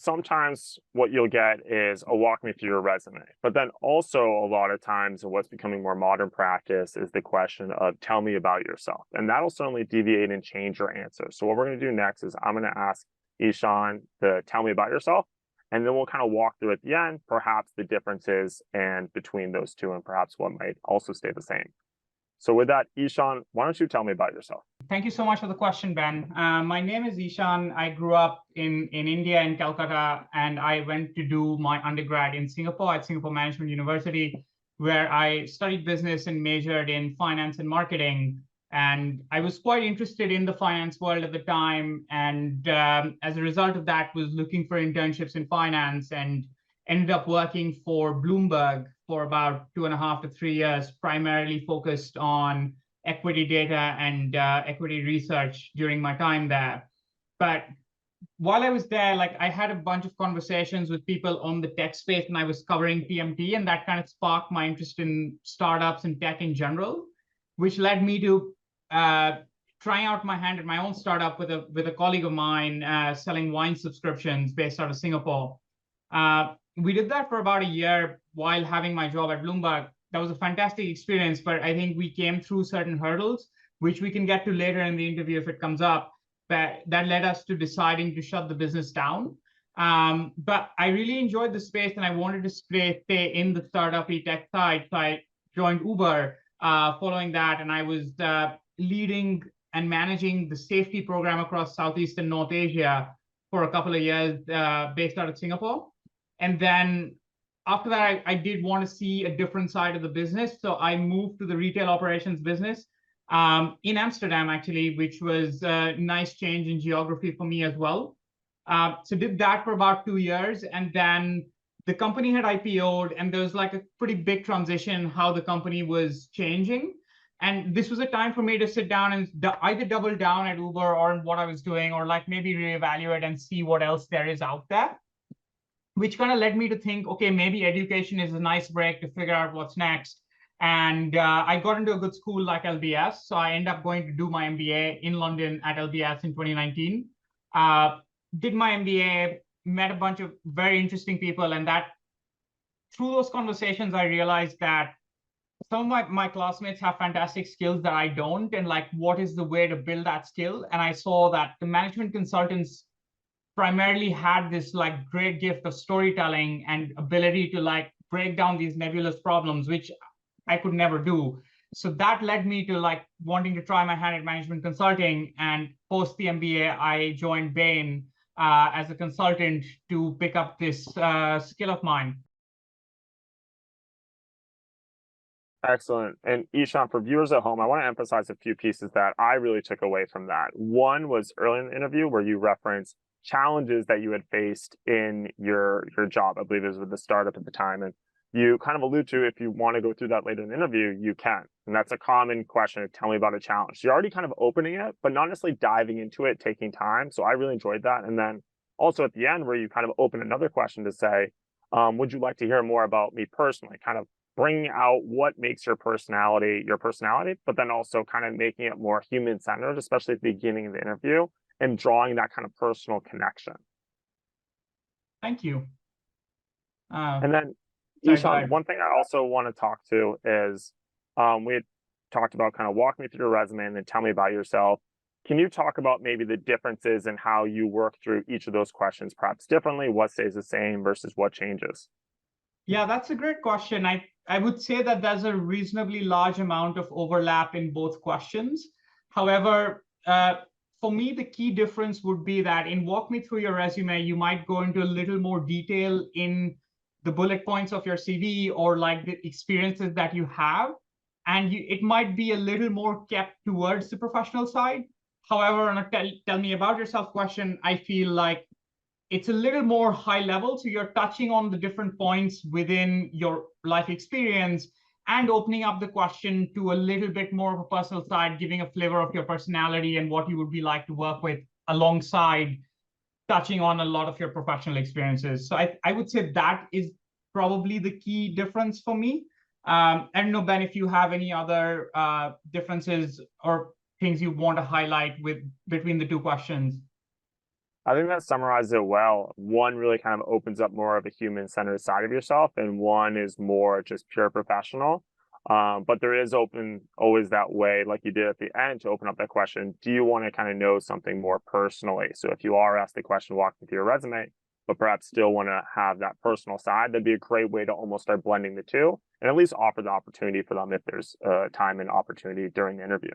sometimes what you'll get is a walk me through your resume. But then also a lot of times what's becoming more modern practice is the question of tell me about yourself. And that'll certainly deviate and change your answer. So what we're going to do next is I'm going to ask Eishan to tell me about yourself. And then we'll kind of walk through at the end, perhaps the differences and between those two and perhaps what might also stay the same. So with that, Eishan, why don't you tell me about yourself? Thank you so much for the question, Ben. My name is Eishan. I grew up in India, in Calcutta, and I went to do my undergrad in Singapore at Singapore Management University, where I studied business and majored in finance and marketing. And I was quite interested in the finance world at the time. And as a result of that, was looking for internships in finance and ended up working for Bloomberg for about 2.5 to 3 years, primarily focused on equity data and equity research during my time there. But while I was there, like I had a bunch of conversations with people on the tech space, and I was covering TMT, and that kind of sparked my interest in startups and tech in general, which led me to trying out my hand at my own startup with a colleague of mine selling wine subscriptions based out of Singapore. We did that for about a year while having my job at Bloomberg. That was a fantastic experience, but I think we came through certain hurdles, which we can get to later in the interview if it comes up, but that led us to deciding to shut the business down. But I really enjoyed the space and I wanted to stay in the startup tech side. So I joined Uber following that, and I was leading and managing the safety program across Southeast and North Asia for a couple of years based out of Singapore. And then after that, I did want to see a different side of the business. So I moved to the retail operations business in Amsterdam, actually, which was a nice change in geography for me as well. So did that for about 2 years. And then the company had IPO'd, and there was like a pretty big transition how the company was changing. And this was a time for me to sit down and either double down at Uber or what I was doing, or like maybe reevaluate and see what else there is out there, which kind of led me to think, okay, maybe education is a nice break to figure out what's next. And I got into a good school like LBS. So I ended up going to do my MBA in London at LBS in 2019. Did my MBA, met a bunch of very interesting people. And that through those conversations, I realized that some of my classmates have fantastic skills that I don't. And like, what is the way to build that skill? And I saw that the management consultants primarily had this like great gift of storytelling and ability to like break down these nebulous problems, which I could never do. So that led me to like wanting to try my hand at management consulting. And post the MBA, I joined Bain as a consultant to pick up this skill of mine. Excellent. And Eishan, for viewers at home, I want to emphasize a few pieces that I really took away from that. One was early in the interview where you referenced challenges that you had faced in your job. I believe it was with the startup at the time. And you kind of allude to, if you want to go through that later in the interview, you can. And that's a common question of tell me about a challenge. So you're already kind of opening it, but not necessarily diving into it, taking time. So I really enjoyed that. And then also at the end where you kind of open another question to say, would you like to hear more about me personally? Kind of bringing out what makes your personality, but then also kind of making it more human-centered, especially at the beginning of the interview, and drawing that kind of personal connection. Thank you. And then, Eishan, one thing I also want to talk to is we had talked about kind of walk me through your resume and then tell me about yourself. Can you talk about maybe the differences in how you work through each of those questions, perhaps differently, what stays the same versus what changes? Yeah, that's a great question. I would say that there's a reasonably large amount of overlap in both questions. However, for me, the key difference would be that in walk me through your resume, you might go into a little more detail in the bullet points of your CV or like the experiences that you have. And it might be a little more kept towards the professional side. However, on a tell me about yourself question, I feel like it's a little more high level. So you're touching on the different points within your life experience and opening up the question to a little bit more of a personal side, giving a flavor of your personality and what you would be like to work with, alongside touching on a lot of your professional experiences. So I would say that is probably the key difference for me. I don't know, Ben, if you have any other differences or things you want to highlight between the two questions. I think that summarizes it well. One really kind of opens up more of a human-centered side of yourself, and one is more just pure professional. But there is always that way, like you did at the end, to open up that question. Do you want to kind of know something more personally? So if you are asked the question, walking through your resume, but perhaps still want to have that personal side, that'd be a great way to almost start blending the two, and at least offer the opportunity for them if there's time and opportunity during the interview.